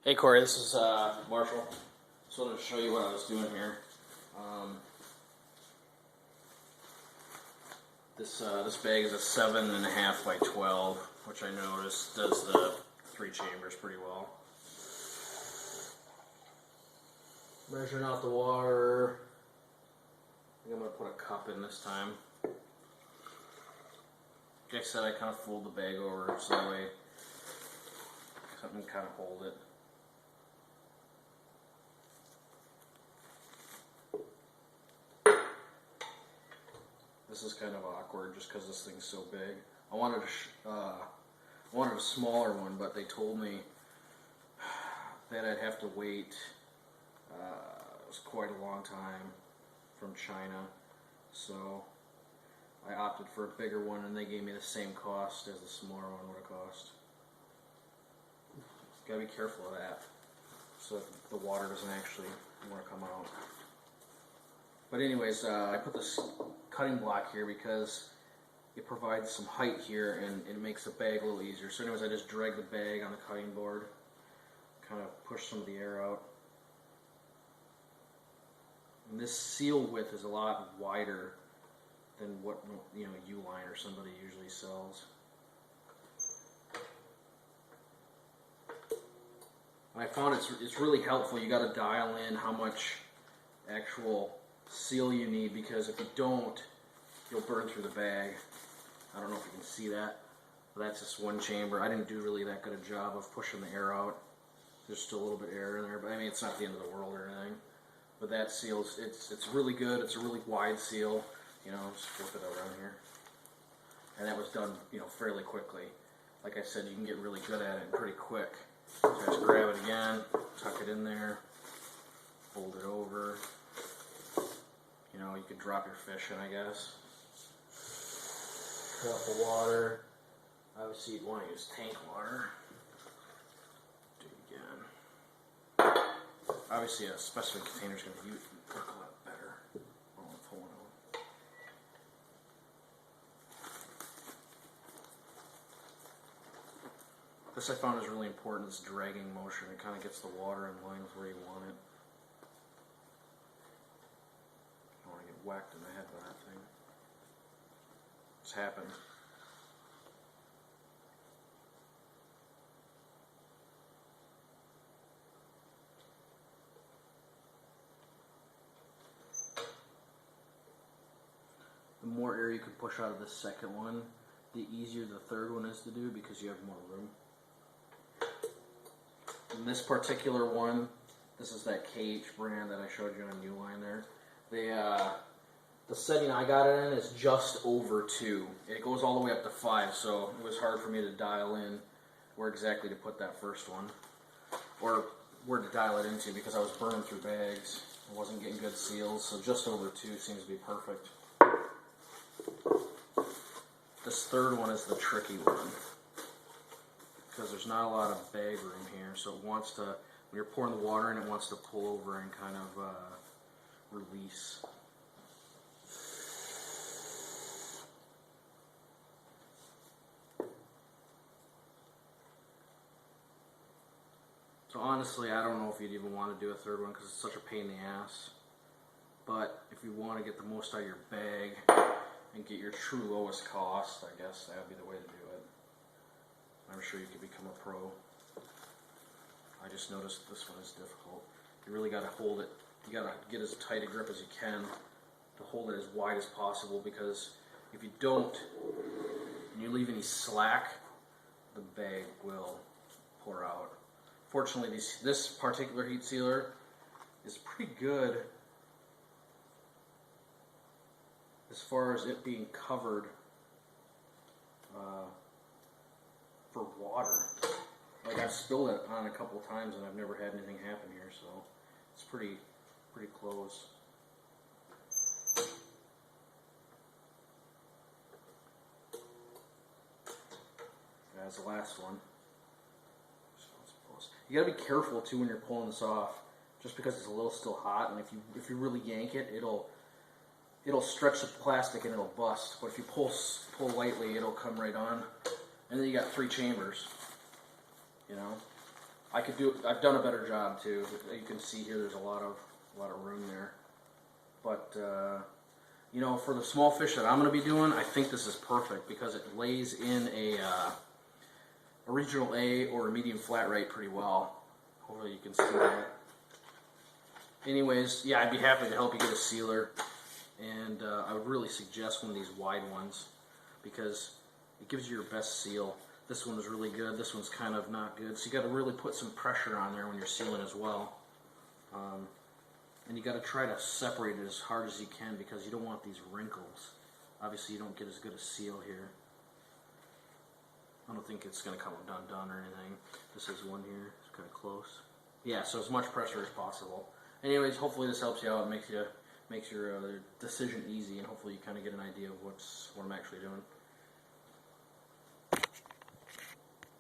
Hey Corey, this is Marshall. Just wanted to show you what I was doing here. This bag is a 7.5 by 12, which I noticed does the 3 chambers pretty well. Measuring out the water. I think I'm going to put a cup in this time. Like I said, I kind of fold the bag over so that way something kind of hold it. This is kind of awkward just because this thing's so big. I wanted a smaller one, but they told me that I'd have to wait. It was quite a long time from China, so I opted for a bigger one, and they gave me the same cost as the smaller one would have cost. Gotta be careful of that, so that the water doesn't actually want to come out. But anyways, I put this cutting block here because it provides some height here and it makes the bag a little easier. So anyways, I just drag the bag on the cutting board, kind of push some of the air out. And this seal width is a lot wider than what U-line or somebody usually sells. And I found it's really helpful. You got to dial in how much actual seal you need, because if you don't, you'll burn through the bag. I don't know if you can see that, but that's just one chamber. I didn't do really that good a job of pushing the air out. There's still a little bit of air in there, but I mean, it's not the end of the world or anything. But that seal, it's really good. It's a really wide seal. Just flip it around here. And that was done, fairly quickly. Like I said, you can get really good at it pretty quick. So just grab it again, tuck it in there, fold it over. You could drop your fish in, I guess. Fill up the water. Obviously, you'd want to use tank water. Do it again. Obviously, a specimen container is going to work a lot better. This I found is really important, this dragging motion. It kind of gets the water in line with where you want it. I don't want to get whacked in the head by that thing. It's happened. The more air you can push out of the second one, the easier the third one is to do because you have more room. In this particular one, this is that KH brand that I showed you on U-line there. The setting I got it in is just over 2. It goes all the way up to 5, so it was hard for me to dial in where exactly to put that first one, or where to dial it into, because I was burning through bags. I wasn't getting good seals, so just over 2 seems to be perfect. This third one is the tricky one, because there's not a lot of bag room here, so it wants to, when you're pouring the water in, it wants to pull over and kind of release. So honestly, I don't know if you'd even want to do a third one because it's such a pain in the ass. But if you want to get the most out of your bag and get your true lowest cost, I guess that would be the way to do it. I'm sure you could become a pro. I just noticed this one is difficult. You really got to hold it. You got to get as tight a grip as you can to hold it as wide as possible, because if you don't and you leave any slack, the bag will pour out. Fortunately, this particular heat sealer is pretty good as far as it being covered for water. Like, I've spilled it on a couple times and I've never had anything happen here, so it's pretty close. That's the last one. You gotta be careful too when you're pulling this off, just because it's a little still hot, and if you really yank it, it'll stretch the plastic and it'll bust. But if you pull lightly, it'll come right on. And then you got 3 chambers. I've done a better job too. You can see here, there's a lot of room there. But you know, for the small fish that I'm going to be doing, I think this is perfect because it lays in a regional A or a medium flat rate pretty well. Hopefully you can see that. Anyways, yeah, I'd be happy to help you get a sealer, and I would really suggest one of these wide ones because it gives you your best seal. This one is really good. This one's kind of not good. So you got to really put some pressure on there when you're sealing as well. And you got to try to separate it as hard as you can because you don't want these wrinkles. Obviously, you don't get as good a seal here. I don't think it's going to come done or anything. This is one here. It's kind of close. Yeah, so as much pressure as possible. Anyways, hopefully this helps you out. It makes your decision easy, and hopefully you kind of get an idea of what I'm actually doing.